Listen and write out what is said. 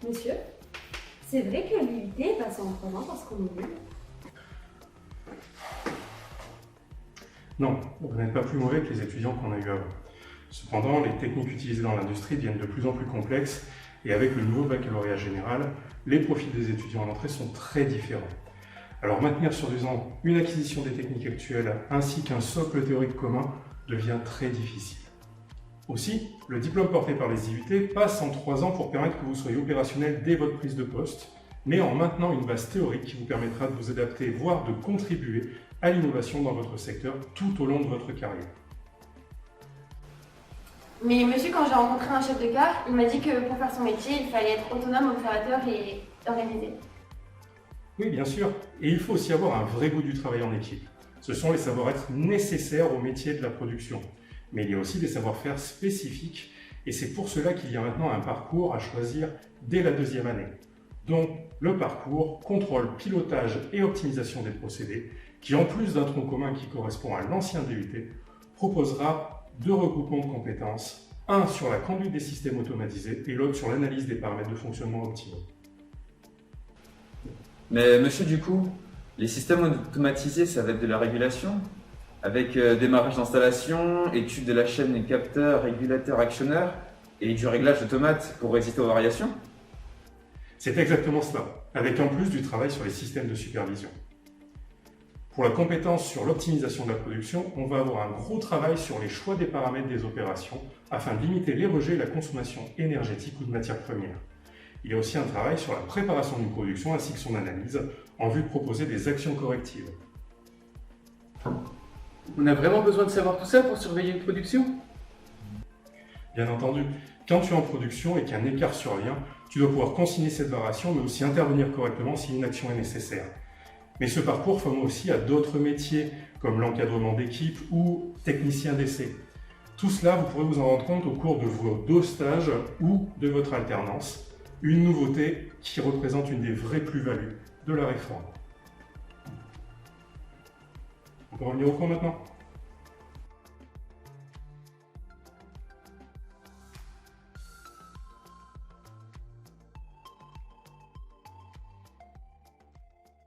Monsieur, c'est vrai que l'UIT est passé en 3 ans parce qu'on est nul. Non, vous n'êtes pas plus mauvais que les étudiants qu'on a eu avant. Cependant, les techniques utilisées dans l'industrie deviennent de plus en plus complexes et avec le nouveau baccalauréat général, les profils des étudiants à l'entrée sont très différents. Alors maintenir sur 2 ans une acquisition des techniques actuelles ainsi qu'un socle théorique commun devient très difficile. Aussi, le diplôme porté par les IUT passe en 3 ans pour permettre que vous soyez opérationnel dès votre prise de poste, mais en maintenant une base théorique qui vous permettra de vous adapter, voire de contribuer à l'innovation dans votre secteur tout au long de votre carrière. Mais monsieur, quand j'ai rencontré un chef de car, il m'a dit que pour faire son métier, il fallait être autonome, observateur et organisé. Oui, bien sûr. Et il faut aussi avoir un vrai goût du travail en équipe. Ce sont les savoir-être nécessaires au métier de la production. Mais il y a aussi des savoir-faire spécifiques et c'est pour cela qu'il y a maintenant un parcours à choisir dès la 2e année. Donc, le parcours contrôle, pilotage et optimisation des procédés qui, en plus d'un tronc commun qui correspond à l'ancien DUT, proposera 2 regroupements de compétences, un sur la conduite des systèmes automatisés et l'autre sur l'analyse des paramètres de fonctionnement optimaux. Mais monsieur, du coup, les systèmes automatisés, ça va être de la régulation avec démarrage d'installation, étude de la chaîne des capteurs, régulateurs, actionneurs et du réglage automate pour résister aux variations? C'est exactement cela, avec en plus du travail sur les systèmes de supervision. Pour la compétence sur l'optimisation de la production, on va avoir un gros travail sur les choix des paramètres des opérations afin de limiter les rejets et la consommation énergétique ou de matières premières. Il y a aussi un travail sur la préparation d'une production ainsi que son analyse en vue de proposer des actions correctives. On a vraiment besoin de savoir tout ça pour surveiller une production? Bien entendu, quand tu es en production et qu'un écart survient, tu dois pouvoir consigner cette variation mais aussi intervenir correctement si une action est nécessaire. Mais ce parcours forme aussi à d'autres métiers comme l'encadrement d'équipe ou technicien d'essai. Tout cela, vous pourrez vous en rendre compte au cours de vos 2 stages ou de votre alternance. Une nouveauté qui représente une des vraies plus-values de la réforme. On peut revenir au cours maintenant ?